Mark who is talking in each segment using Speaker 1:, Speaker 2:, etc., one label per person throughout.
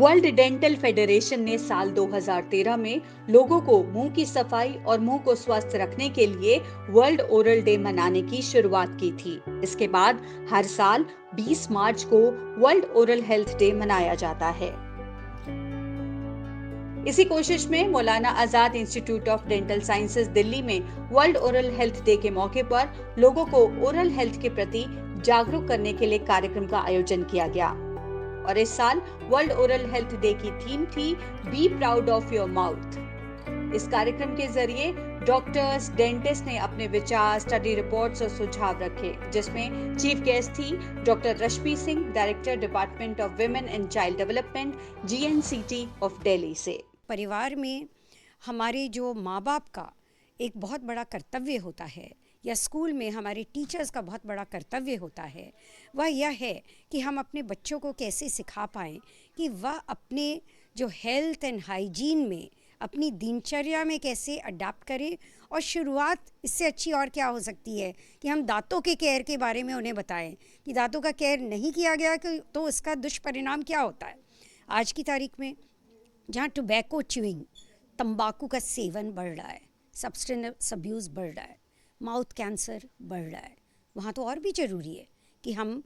Speaker 1: World dental federation ने साल 2013 में लोगों को मुंह की सफाई और मुंह को स्वस्थ रखने के लिए वर्ल्ड ओरल डे मनाने की शुरुआत की थी। इसके बाद हर साल 20 मार्च को वर्ल्ड ओरल हेल्थ डे मनाया जाता है। इसी कोशिश में Maulana Azad institute of dental sciences Delhi में वर्ल्ड ओरल हेल्थ डे के मौके पर लोगों को ओरल हेल्थ के प्रति जागरूक करने के लिए कार्यक्रम का आयोजन किया गया। और इस साल वर्ल्ड ओरल हेल्थ डे की थीम थी be proud of your mouth. इस कार्यक्रम के जरिए डॉक्टर्स, डेंटिस्ट ने अपने विचार, स्टडी रिपोर्ट्स और सुझाव रखे, जिसमें चीफ गेस्ट थी doctor Rashmi Singh, director department of women and child development, GNCT of Delhi से।
Speaker 2: परिवार में हमारे जो माँ बाप का एक बहुत बड़ा कर्तव्य होता है, या स्कूल में हमारे टीचर्स का बहुत बड़ा कर्तव्य होता है, वह यह है कि हम अपने बच्चों को कैसे सिखा पाएँ कि वह अपने जो हेल्थ एंड हाइजीन में अपनी दिनचर्या में कैसे अडाप्ट करें। और शुरुआत इससे अच्छी और क्या हो सकती है कि हम दांतों के केयर के बारे में उन्हें बताएं कि दांतों का केयर नहीं किया गया तो उसका दुष्परिणाम क्या होता है। आज की तारीख में जहाँ टोबैको च्यूइंग, तंबाकू का सेवन बढ़ रहा है, सब्सटेंस अब्यूज़ बढ़ रहा है, माउथ कैंसर बढ़ रहा है, वहाँ तो और भी ज़रूरी है कि हम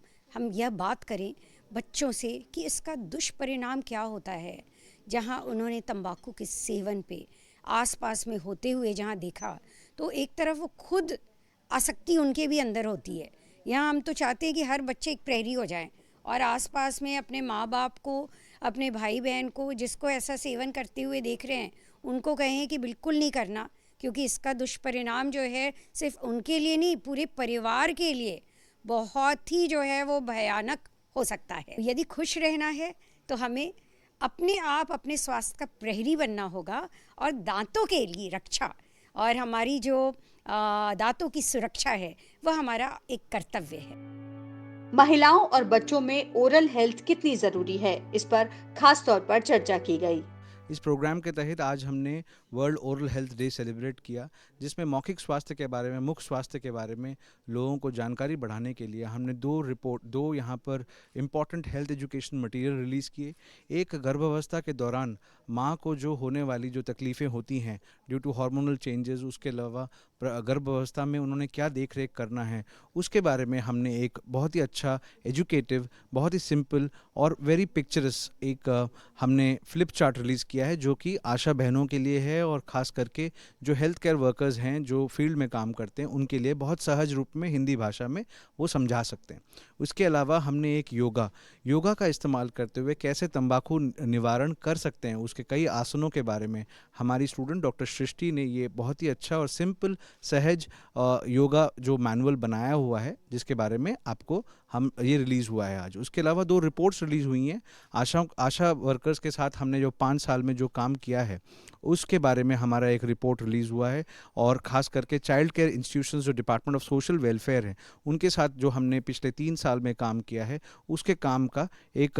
Speaker 2: यह बात करें बच्चों से कि इसका दुष्परिणाम क्या होता है। जहाँ उन्होंने तंबाकू के सेवन पे आसपास में होते हुए जहाँ देखा, तो एक तरफ वो खुद आसक्ति उनके भी अंदर होती है। यहाँ हम तो चाहते हैं कि हर बच्चे एक प्रेरी हो जाएं और आसपास में अपने माँ बाप को, अपने भाई बहन को, जिसको ऐसा सेवन करते हुए देख रहे हैं, उनको कहें कि बिल्कुल नहीं करना, क्योंकि इसका दुष्परिणाम जो है सिर्फ उनके लिए नहीं, पूरे परिवार के लिए बहुत ही जो है वो भयानक हो सकता है। यदि खुश रहना है तो हमें अपने आप अपने स्वास्थ्य का प्रहरी बनना होगा, और दांतों के लिए रक्षा और हमारी जो दांतों की सुरक्षा है वह हमारा एक कर्तव्य है।
Speaker 1: महिलाओं और बच्चों में ओरल हेल्थ कितनी जरूरी है, इस पर खास तौर पर चर्चा की गई।
Speaker 3: इस प्रोग्राम के तहत आज हमने world oral health day celebrate किया, जिसमें मौखिक स्वास्थ्य के बारे में, मुख स्वास्थ्य के बारे में लोगों को जानकारी बढ़ाने के लिए हमने दो यहाँ पर important health education material release किए। एक गर्भावस्था के दौरान माँ को जो होने वाली जो तकलीफ़ें होती हैं ड्यू टू हार्मोनल चेंजेस, उसके अलावा गर्भावस्था में उन्होंने क्या देख रेख करना है, उसके बारे में हमने एक बहुत ही अच्छा एजुकेटिव, बहुत ही सिंपल और वेरी पिक्चरस एक हमने फ्लिप चार्ट रिलीज़ किया है, जो कि आशा बहनों के लिए है और ख़ास करके जो हेल्थ केयर वर्कर्स हैं, जो फील्ड में काम करते हैं, उनके लिए बहुत सहज रूप में हिंदी भाषा में वो समझा सकते हैं। उसके अलावा हमने एक योगा का इस्तेमाल करते हुए कैसे तंबाकू निवारण कर सकते हैं, उसके कई आसनों के बारे में हमारी स्टूडेंट डॉक्टर सृष्टि ने ये बहुत ही अच्छा और सिंपल सहज योगा जो मैनुअल बनाया हुआ है, जिसके बारे में आपको हम ये रिलीज़ हुआ है आज। उसके अलावा 2 रिपोर्ट्स रिलीज़ हुई हैं आशा वर्कर्स के साथ। हमने जो 5 साल में जो काम किया है उसके बारे में हमारा एक रिपोर्ट रिलीज़ हुआ है, और ख़ास करके चाइल्ड केयर इंस्टीट्यूशंस जो डिपार्टमेंट ऑफ सोशल वेलफेयर है उनके साथ जो हमने पिछले 3 साल में काम किया है, उसके काम का एक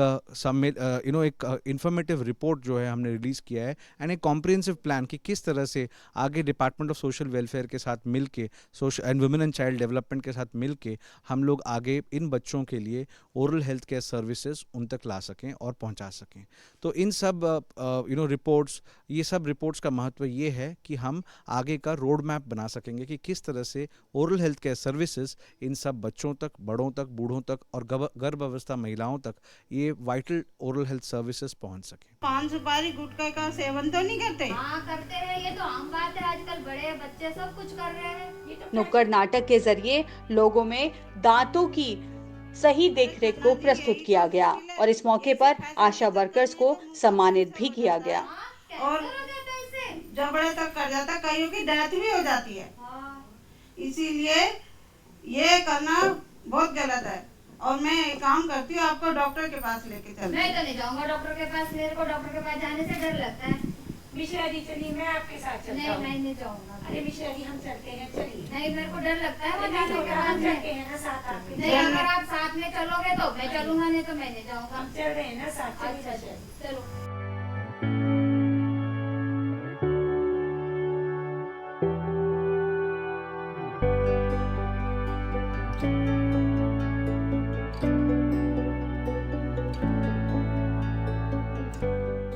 Speaker 3: एक इन्फॉर्मेटिव रिपोर्ट जो है हमने रिलीज़ किया है, एंड एक कॉम्प्रिहेंसिव प्लान कि किस तरह से आगे डिपार्टमेंट ऑफ सोशल वेलफेयर के साथ मिल के, social and women and child development के साथ मिल के हम लोग आगे इन बच्चों के लिए ओरल हेल्थ केयर सर्विसेज उन तक ला सकें और पहुंचा सकें। तो इन सब रिपोर्ट्स का महत्व ये है कि हम आगे का रोड मैप बना सकेंगे कि किस तरह से oral health care services in सब बच्चों तक, बड़ों तक, बूढ़ों तक और गर्भावस्था महिलाओं तक ये वाइटल ओरल हेल्थ सर्विसेज पहुंच सकें।
Speaker 4: पान सुपारी गुटखा का सेवन तो नहीं करते?
Speaker 5: हाँ करते हैं, ये तो आम बात है, आजकल बड़े बच्चे सब कुछ कर रहे हैं।
Speaker 1: नुक्कड़ नाटक के जरिए लोगों में दांतों की सही देखरेख को प्रस्तुत किया गया, और इस मौके पर आशा वर्कर्स को सम्मानित भी किया गया।
Speaker 4: और जबड़े तक कर जाता, कईयों की डेथ भी हो जाती है। इसीलिए ये करना बहुत गलत है, और मैं एक काम करती हूँ, आपको डॉक्टर के पास लेके चलती हूँ।
Speaker 5: मैं तो नहीं जाऊंगा डॉक्टर के पास, मेरे को डॉक्टर के पास जाने से डर लगता है।
Speaker 6: मिश्रा जी चलिए, मैं आपके साथ चलता
Speaker 5: नहीं, मैं नहीं जाऊंगा।
Speaker 6: अरे मिश्रा जी हम चलते हैं, चलिए।
Speaker 5: नहीं, मेरे को डर लगता है।
Speaker 6: हम चलते हैं ना साथ आपके।
Speaker 5: नहीं, अगर आप साथ में चलोगे तो मैं चलूंगा, नहीं तो मैं नहीं जाऊंगा।
Speaker 6: हम चल रहे हैं ना साथ।
Speaker 5: अच्छा चलो।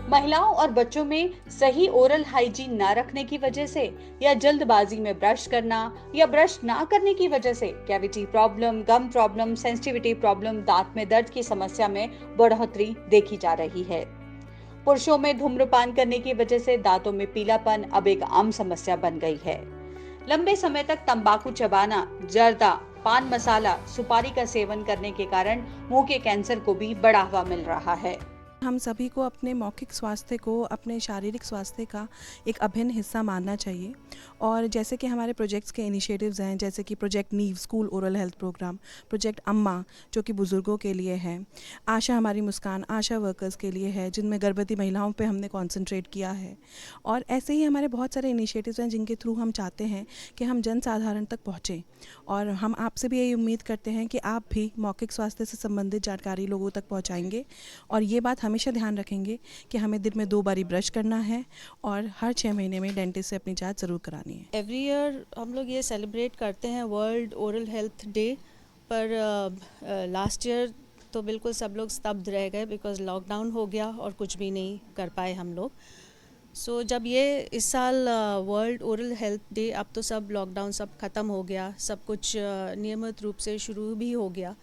Speaker 1: महिलाओं और बच्चों में सही ओरल हाइजीन ना रखने की वजह से या जल्दबाजी में ब्रश करना या ब्रश ना करने की वजह से कैविटी प्रॉब्लम, गम प्रॉब्लम, सेंसिटिविटी प्रॉब्लम, दांत में दर्द की समस्या में बढ़ोतरी देखी जा रही है। पुरुषों में धूम्रपान करने की वजह से दांतों में पीलापन अब एक आम समस्या बन गई है। लंबे समय तक तंबाकू चबाना, जर्दा, पान मसाला, सुपारी का सेवन करने के कारण मुंह के कैंसर को भी बढ़ावा मिल रहा है।
Speaker 7: हम सभी को अपने मौखिक स्वास्थ्य को अपने शारीरिक स्वास्थ्य का एक अभिन्न हिस्सा मानना चाहिए। और जैसे कि हमारे प्रोजेक्ट्स के इनिशिएटिव्स हैं, जैसे कि project Neev school oral health programme, project Amma जो कि बुज़ुर्गों के लिए है, आशा हमारी मुस्कान आशा वर्कर्स के लिए है जिनमें गर्भवती महिलाओं पे हमने कॉन्सेंट्रेट किया है। और ऐसे ही हमारे बहुत सारे इनिशिएटिव्स हैं जिनके थ्रू हम चाहते हैं कि हम जन साधारण तक पहुँचें। और हम आपसे भी यही उम्मीद करते हैं कि आप भी मौखिक स्वास्थ्य से संबंधित जानकारी लोगों तक पहुँचाएँगे। और ये बात हमेशा ध्यान रखेंगे कि हमें दिन में 2 बारी ब्रश करना है और हर 6 महीने में डेंटिस्ट से अपनी जांच ज़रूर करानी है।
Speaker 8: एवरी ईयर हम लोग ये सेलिब्रेट करते हैं वर्ल्ड ओरल हेल्थ डे, पर लास्ट ईयर तो बिल्कुल सब लोग स्तब्ध रह गए बिकॉज़ लॉकडाउन हो गया और कुछ भी नहीं कर पाए हम लोग। सो जब ये इस साल वर्ल्ड ओरल हेल्थ डे, अब तो सब लॉकडाउन सब ख़त्म हो गया, सब कुछ नियमित रूप से शुरू भी हो गया।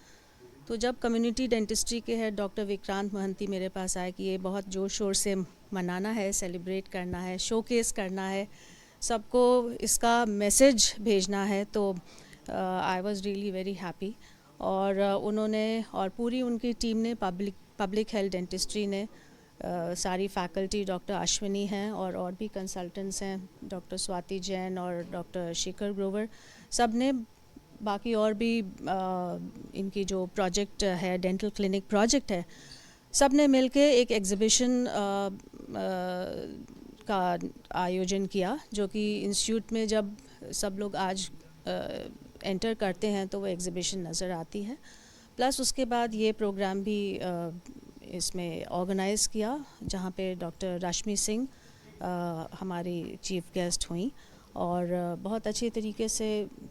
Speaker 8: तो जब कम्युनिटी डेंटिस्ट्री के हेड डॉक्टर विक्रांत महंती मेरे पास आए कि ये बहुत ज़ोर शोर से मनाना है, सेलिब्रेट करना है, शोकेस करना है, सबको इसका मैसेज भेजना है, तो I was really very happy. और उन्होंने और पूरी उनकी टीम ने पब्लिक हेल्थ डेंटिस्ट्री ने सारी फैकल्टी, डॉक्टर अश्विनी हैं और भी कंसल्टेंट्स हैं, डॉक्टर स्वाति जैन और डॉक्टर शेखर ग्रोवर, सब ने, बाकी और भी इनकी जो प्रोजेक्ट है, डेंटल क्लिनिक प्रोजेक्ट है, सब ने मिलके एक एग्ज़िबिशन का आयोजन किया, जो कि इंस्टीट्यूट में जब सब लोग आज एंटर करते हैं तो वो एग्ज़िबिशन नज़र आती है। प्लस उसके बाद ये प्रोग्राम भी इसमें ऑर्गेनाइज़ किया, जहाँ पे डॉक्टर रश्मि सिंह हमारी चीफ गेस्ट हुई और बहुत अच्छी तरीके से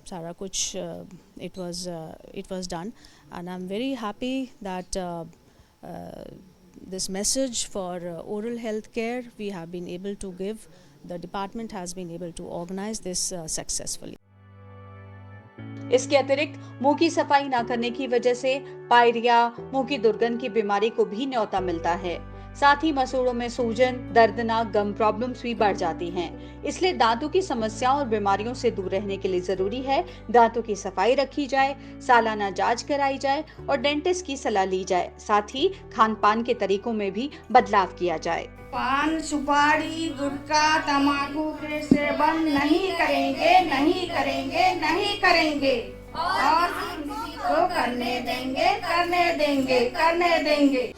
Speaker 8: सारा कुछ it was done and I am very happy that this message for oral health care we have been able to give. The department has been able to organize this successfully.
Speaker 1: इसके अतिरिक्त मुंह की सफाई ना करने की वजह से पायरिया, मुंह की दुर्गंध की बीमारी को भी न्योता मिलता है। साथ ही मसूड़ों में सूजन, दर्दनाक गम प्रॉब्लम्स भी बढ़ जाती हैं। इसलिए दांतों की समस्याओं और बीमारियों से दूर रहने के लिए जरूरी है दांतों की सफाई रखी जाए, सालाना जांच कराई जाए और डेंटिस्ट की सलाह ली जाए। साथ ही खान पान के तरीकों में भी बदलाव किया जाए।
Speaker 6: पान, सुपारी, गुटखा, तंबाकू के सेवन नहीं करेंगे, नहीं करेंगे, नहीं करेंगे और हम किसी को करने देंगे, करने देंगे, करने देंगे।